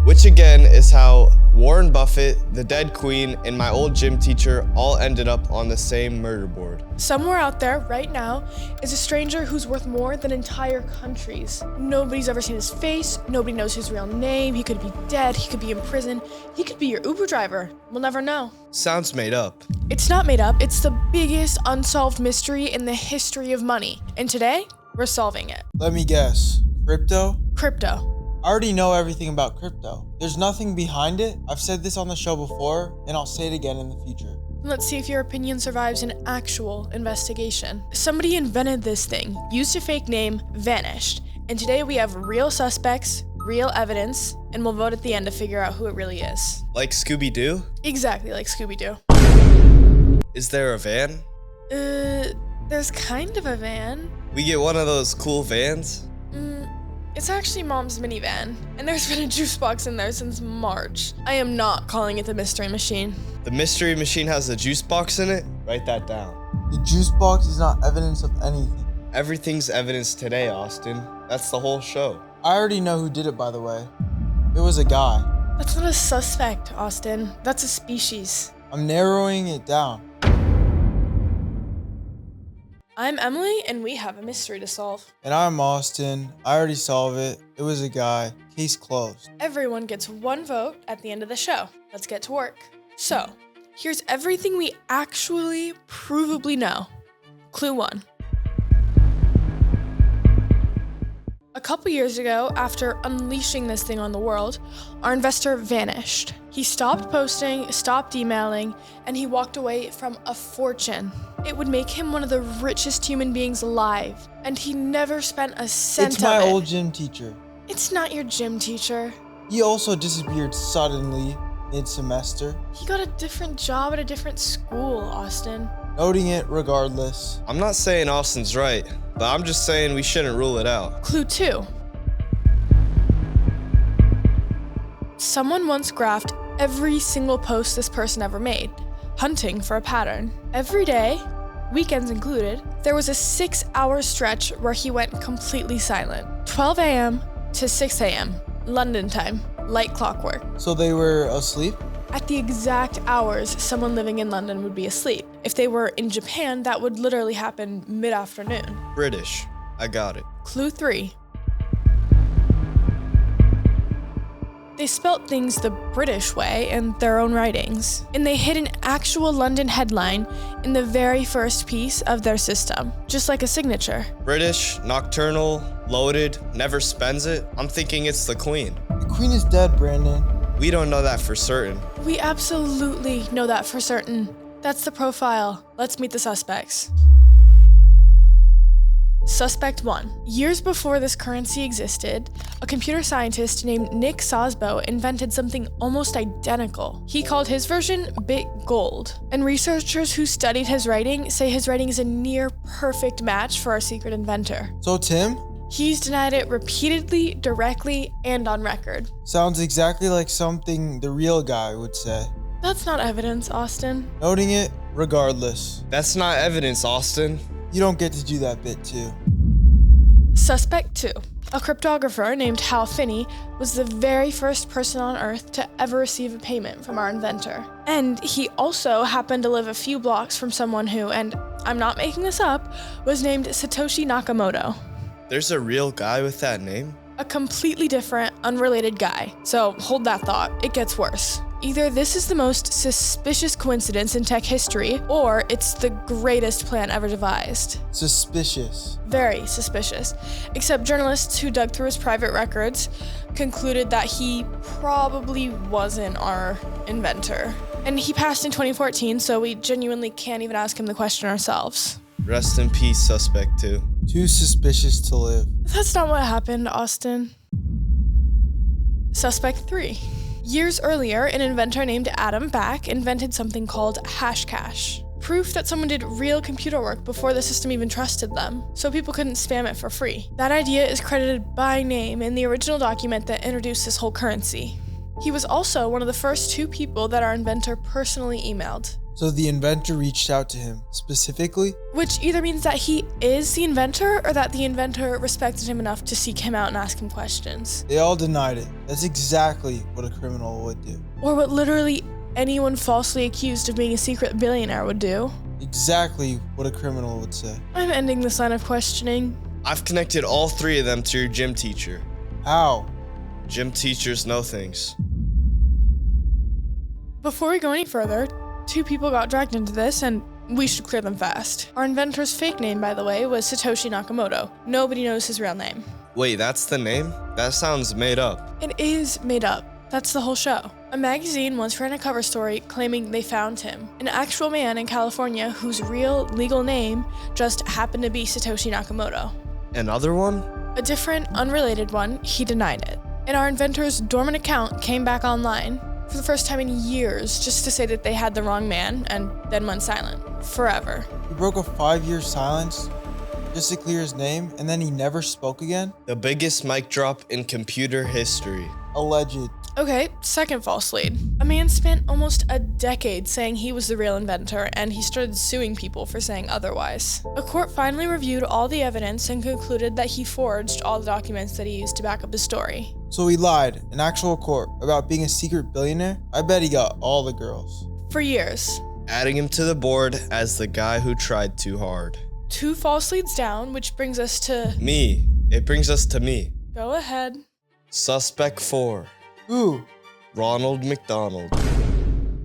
Which again is how Warren Buffett, the dead queen, and my old gym teacher all ended up on the same murder board. Somewhere out there right now is a stranger who's worth more than entire countries. Nobody's ever seen his face, nobody knows his real name, he could be dead, he could be in prison, he could be your Uber driver. We'll never know. Sounds made up. It's not made up, it's the biggest unsolved mystery in the history of money. And today, we're solving it. Let me guess. Crypto? Crypto. I already know everything about crypto. There's nothing behind it. I've said this on the show before, and I'll say it again in the future. Let's see if your opinion survives an actual investigation. Somebody invented this thing, used a fake name, vanished. And today we have real suspects, real evidence, and we'll vote at the end to figure out who it really is. Like Scooby-Doo? Exactly like Scooby-Doo. Is there a van? There's kind of a van. We get one of those cool vans? It's actually Mom's minivan, and there's been a juice box in there since March. I am not calling it the mystery machine. The mystery machine has a juice box in it? Write that down. The juice box is not evidence of anything. Everything's evidence today, Austin. That's the whole show. I already know who did it, by the way. It was a guy. That's not a suspect, Austin. That's a species. I'm narrowing it down. I'm Emily, and we have a mystery to solve. And I'm Austin. I already solved it. It was a guy. Case closed. Everyone gets one vote at the end of the show. Let's get to work. So, here's everything we actually provably know. Clue 1. A couple years ago, after unleashing this thing on the world, our investor vanished. He stopped posting, stopped emailing, and he walked away from a fortune. It would make him one of the richest human beings alive, and he never spent a cent It's my of it. old gym teacher. It's not your gym teacher. He also disappeared suddenly mid-semester. He got a different job at a different school, Austin. Noting it regardless. I'm not saying Austin's right, but I'm just saying we shouldn't rule it out. Clue 2. Someone once graphed every single post this person ever made, hunting for a pattern. Every day, weekends included, there was a 6-hour stretch where he went completely silent. 12 a.m. to 6 a.m. London time, like clockwork. So they were asleep? At the exact hours someone living in London would be asleep. If they were in Japan, that would literally happen mid-afternoon. British. I got it. Clue 3. They spelt things the British way in their own writings, and they hid an actual London headline in the very first piece of their system, just like a signature. British, nocturnal, loaded, never spends it. I'm thinking it's the queen. The queen is dead, Brandon. We don't know that for certain. We absolutely know that for certain. That's the profile. Let's meet the suspects. Suspect 1. Years before this currency existed, a computer scientist named Szabo invented something almost identical. He called his version BitGold, and researchers who studied his writing say his writing is a near perfect match for our secret inventor. So Tim? He's denied it repeatedly, directly, and on record. Sounds exactly like something the real guy would say. That's not evidence, Austin. Noting it regardless. That's not evidence, Austin. You don't get to do that bit too. Suspect 2. A cryptographer named Hal Finney was the very first person on Earth to ever receive a payment from our inventor. And he also happened to live a few blocks from someone who, and I'm not making this up, was named Satoshi Nakamoto. There's a real guy with that name? A completely different, unrelated guy. So hold that thought, it gets worse. Either this is the most suspicious coincidence in tech history, or it's the greatest plan ever devised. Suspicious. Very suspicious. Except journalists who dug through his private records concluded that he probably wasn't our inventor. And he passed in 2014, so we genuinely can't even ask him the question ourselves. Rest in peace, Suspect 2. Too suspicious to live. That's not what happened, Austin. Suspect 3. Years earlier, an inventor named Adam Back invented something called Hashcash. Proof that someone did real computer work before the system even trusted them, so people couldn't spam it for free. That idea is credited by name in the original document that introduced this whole currency. He was also one of the first 2 people that our inventor personally emailed. So the inventor reached out to him specifically? Which either means that he is the inventor or that the inventor respected him enough to seek him out and ask him questions. They all denied it. That's exactly what a criminal would do. Or what literally anyone falsely accused of being a secret billionaire would do. Exactly what a criminal would say. I'm ending this line of questioning. I've connected all three of them to your gym teacher. How? Gym teachers know things. Before we go any further, 2 people got dragged into this, and we should clear them fast. Our inventor's fake name, by the way, was Satoshi Nakamoto. Nobody knows his real name. Wait, that's the name? That sounds made up. It is made up. That's the whole show. A magazine once ran a cover story claiming they found him, an actual man in California whose real legal name just happened to be Satoshi Nakamoto. Another one? A different, unrelated one, he denied it. And our inventor's dormant account came back online for the first time in years just to say that they had the wrong man and then went silent. Forever. He broke a 5-year silence just to clear his name, and then he never spoke again? The biggest mic drop in computer history. Alleged. Okay, second false lead. A man spent almost a decade saying he was the real inventor, and he started suing people for saying otherwise. A court finally reviewed all the evidence and concluded that he forged all the documents that he used to back up his story. So he lied in actual court about being a secret billionaire? I bet he got all the girls. For years. Adding him to the board as the guy who tried too hard. 2 false leads down, which brings us to... Me. It brings us to me. Go ahead. Suspect 4. Who? Ronald McDonald.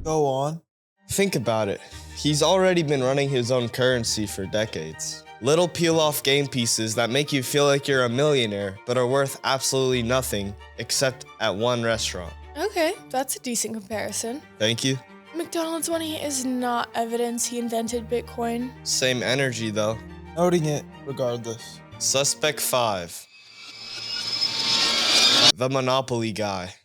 Go on. Think about it. He's already been running his own currency for decades. Little peel-off game pieces that make you feel like you're a millionaire, but are worth absolutely nothing except at one restaurant. Okay, that's a decent comparison. Thank you. McDonald's money is not evidence he invented Bitcoin. Same energy though. Noting it regardless. Suspect 5. The Monopoly guy.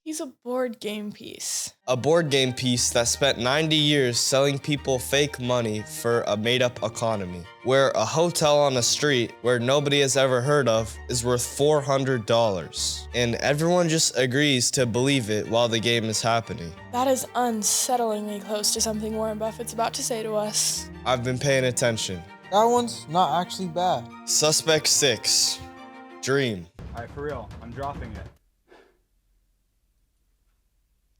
He's a board game piece. A board game piece that spent 90 years selling people fake money for a made-up economy, where a hotel on a street where nobody has ever heard of is worth $400, and everyone just agrees to believe it while the game is happening. That is unsettlingly close to something Warren Buffett's about to say to us. I've been paying attention. That one's not actually bad. Suspect 6. Dream. Alright, for real, I'm dropping it.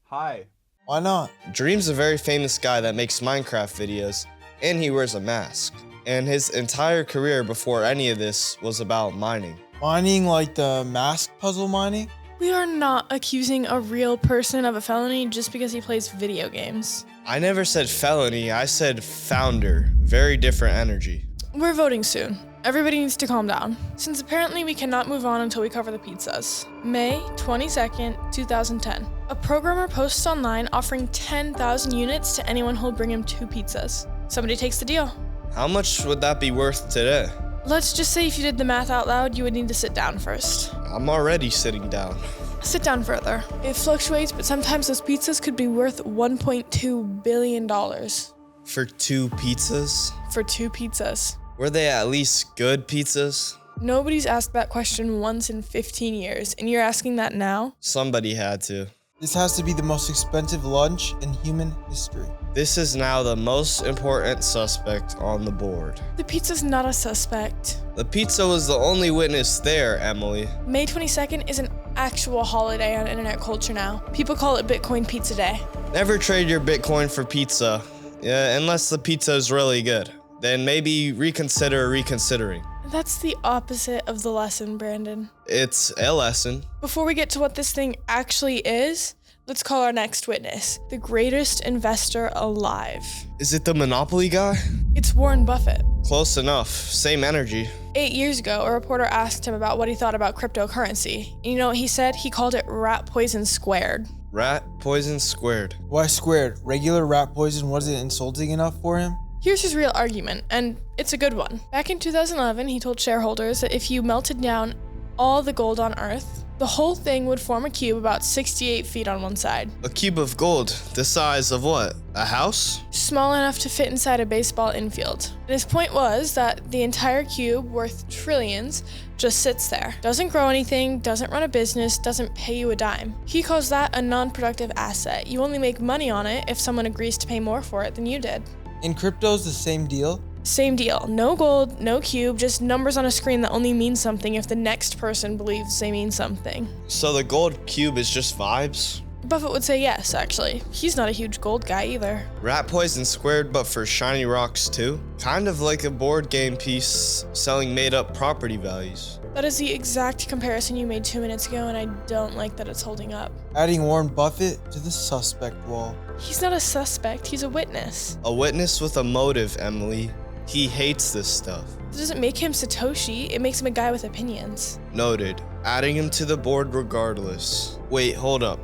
Hi. Why not? Dream's a very famous guy that makes Minecraft videos, and he wears a mask. And his entire career before any of this was about mining. Mining like the mask puzzle mining? We are not accusing a real person of a felony just because he plays video games. I never said felony, I said founder. Very different energy. We're voting soon. Everybody needs to calm down, since apparently we cannot move on until we cover the pizzas. May 22nd, 2010. A programmer posts online offering 10,000 units to anyone who'll bring him 2 pizzas. Somebody takes the deal. How much would that be worth today? Let's just say if you did the math out loud, you would need to sit down first. I'm already sitting down. Sit down further. It fluctuates, but sometimes those pizzas could be worth $1.2 billion. For 2 pizzas? For 2 pizzas. Were they at least good pizzas? Nobody's asked that question once in 15 years, and you're asking that now? Somebody had to. This has to be the most expensive lunch in human history. This is now the most important suspect on the board. The pizza's not a suspect. The pizza was the only witness there, Emily. May 22nd is an actual holiday on internet culture now. People call it Bitcoin Pizza Day. Never trade your Bitcoin for pizza. Yeah, unless the pizza is really good. Then maybe reconsider reconsidering. That's the opposite of the lesson, Brandon. It's a lesson. Before we get to what this thing actually is, let's call our next witness, the greatest investor alive. Is it the Monopoly guy? It's Warren Buffett. Close enough. Same energy. 8 years ago, a reporter asked him about what he thought about cryptocurrency. And you know what he said? He called it rat poison squared. Rat poison squared. Why squared? Regular rat poison wasn't insulting enough for him? Here's his real argument, and it's a good one. Back in 2011, he told shareholders that if you melted down all the gold on Earth, The whole thing would form a cube about 68 feet on one side. A cube of gold, the size of what? A house? Small enough to fit inside a baseball infield. And his point was that the entire cube, worth trillions, just sits there. Doesn't grow anything, doesn't run a business, doesn't pay you a dime. He calls that a non-productive asset. You only make money on it if someone agrees to pay more for it than you did. In crypto's the same deal? Same deal. No gold, no cube, just numbers on a screen that only mean something if the next person believes they mean something. So the gold cube is just vibes? Buffett would say yes, actually. He's not a huge gold guy either. Rat poison squared, but for shiny rocks too? Kind of like a board game piece selling made-up property values. That is the exact comparison you made 2 minutes ago, and I don't like that it's holding up. Adding Warren Buffett to the suspect wall. He's not a suspect, he's a witness. A witness with a motive, Emily. He hates this stuff. That doesn't make him Satoshi, it makes him a guy with opinions. Noted. Adding him to the board regardless. Wait, hold up.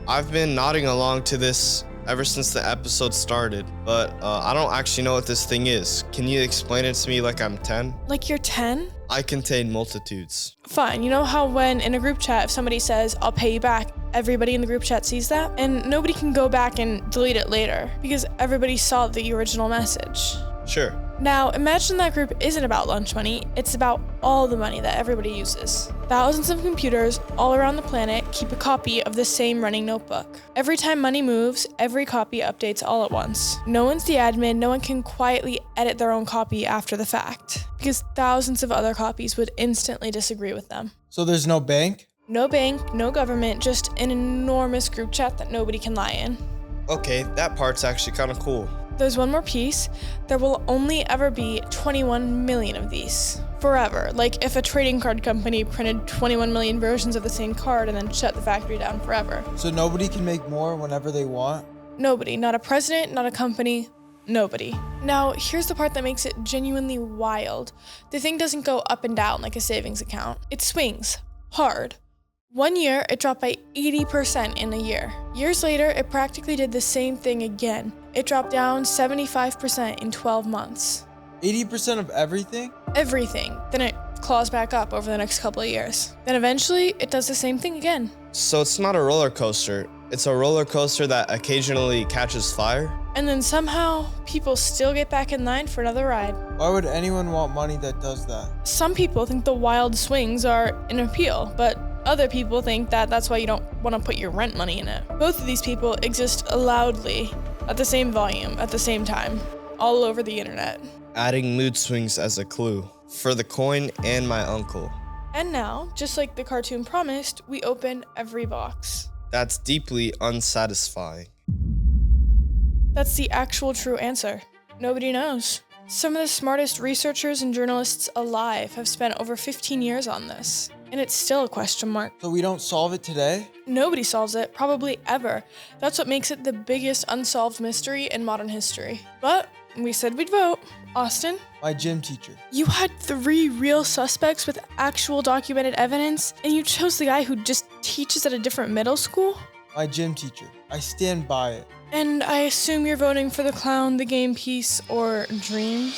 I've been nodding along to this ever since the episode started, but I don't actually know what this thing is. Can you explain it to me like I'm 10? Like you're 10? I contain multitudes. Fine, you know how when in a group chat, if somebody says, I'll pay you back, everybody in the group chat sees that? And nobody can go back and delete it later, because everybody saw the original message. Sure. Now, imagine that group isn't about lunch money, it's about all the money that everybody uses. Thousands of computers all around the planet keep a copy of the same running notebook. Every time money moves, every copy updates all at once. No one's the admin, no one can quietly edit their own copy after the fact, because thousands of other copies would instantly disagree with them. So there's no bank? No bank, no government, just an enormous group chat that nobody can lie in. Okay, that part's actually kind of cool. There's one more piece. There will only ever be 21 million of these. Forever. Like if a trading card company printed 21 million versions of the same card and then shut the factory down forever. So nobody can make more whenever they want? Nobody. Not a president, not a company. Nobody. Now, here's the part that makes it genuinely wild. The thing doesn't go up and down like a savings account. It swings. Hard. 1 year, it dropped by 80% in a year. Years later, it practically did the same thing again. It dropped down 75% in 12 months. 80% of everything? Everything. Then it claws back up over the next couple of years. Then eventually, it does the same thing again. So it's not a roller coaster. It's a roller coaster that occasionally catches fire? And then somehow, people still get back in line for another ride. Why would anyone want money that does that? Some people think the wild swings are an appeal, but other people think that that's why you don't want to put your rent money in it. Both of these people exist loudly, at the same volume, at the same time, all over the internet. Adding mood swings as a clue. For the coin and my uncle. And now, just like the cartoon promised, we open every box. That's deeply unsatisfying. That's the actual true answer. Nobody knows. Some of the smartest researchers and journalists alive have spent over 15 years on this. And it's still a question mark. So we don't solve it today? Nobody solves it, probably ever. That's what makes it the biggest unsolved mystery in modern history. But we said we'd vote. Austin? My gym teacher. You had 3 real suspects with actual documented evidence, and you chose the guy who just teaches at a different middle school? My gym teacher. I stand by it. And I assume you're voting for the clown, the game piece, or dream?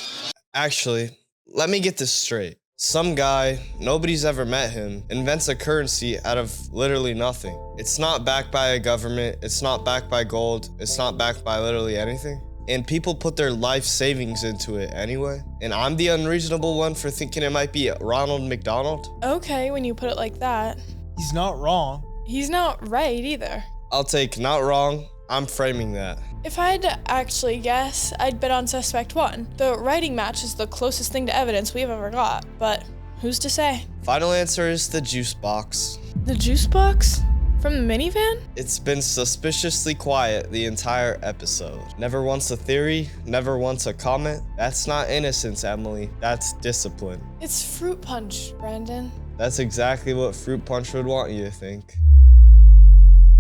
Actually, let me get this straight. Some guy, nobody's ever met him, invents a currency out of literally nothing. It's not backed by a government, it's not backed by gold, it's not backed by literally anything. And people put their life savings into it anyway. And I'm the unreasonable one for thinking it might be Ronald McDonald? Okay, when you put it like that. He's not wrong. He's not right either. I'll take not wrong, I'm framing that. If I had to actually guess, I'd bet on suspect 1. The writing match is the closest thing to evidence we've ever got, but who's to say? Final answer is the juice box. The juice box? From the minivan? It's been suspiciously quiet the entire episode. Never once a theory, never once a comment. That's not innocence, Emily. That's discipline. It's fruit punch, Brandon. That's exactly what Fruit Punch would want you to think.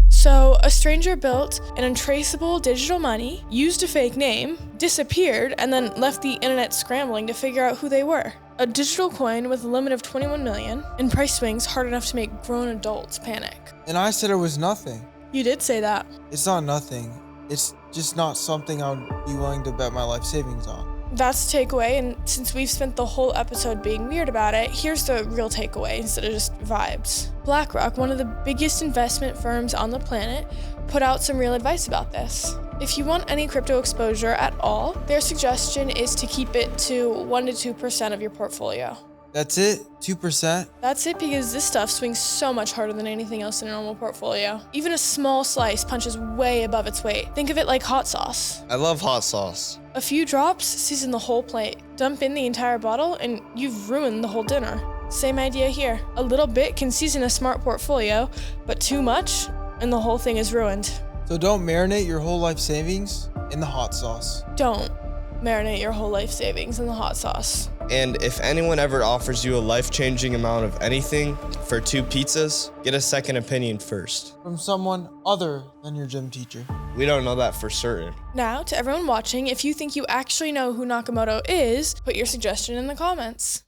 So, a stranger built an untraceable digital money, used a fake name, disappeared, and then left the internet scrambling to figure out who they were. A digital coin with a limit of 21 million, and price swings hard enough to make grown adults panic. And I said it was nothing. You did say that. It's not nothing. It's just not something I'd be willing to bet my life savings on. That's the takeaway, and since we've spent the whole episode being weird about it, here's the real takeaway instead of just vibes. BlackRock, one of the biggest investment firms on the planet, put out some real advice about this. If you want any crypto exposure at all, their suggestion is to keep it to 1 to 2% of your portfolio. That's it? 2%? That's it because this stuff swings so much harder than anything else in a normal portfolio. Even a small slice punches way above its weight. Think of it like hot sauce. I love hot sauce. A few drops season the whole plate. Dump in the entire bottle and you've ruined the whole dinner. Same idea here. A little bit can season a smart portfolio, but too much and the whole thing is ruined. So don't marinate your whole life savings in the hot sauce. Don't marinate your whole life savings in the hot sauce. And if anyone ever offers you a life-changing amount of anything for 2 pizzas, get a second opinion first. From someone other than your gym teacher. We don't know that for certain. Now, to everyone watching, if you think you actually know who Nakamoto is, put your suggestion in the comments.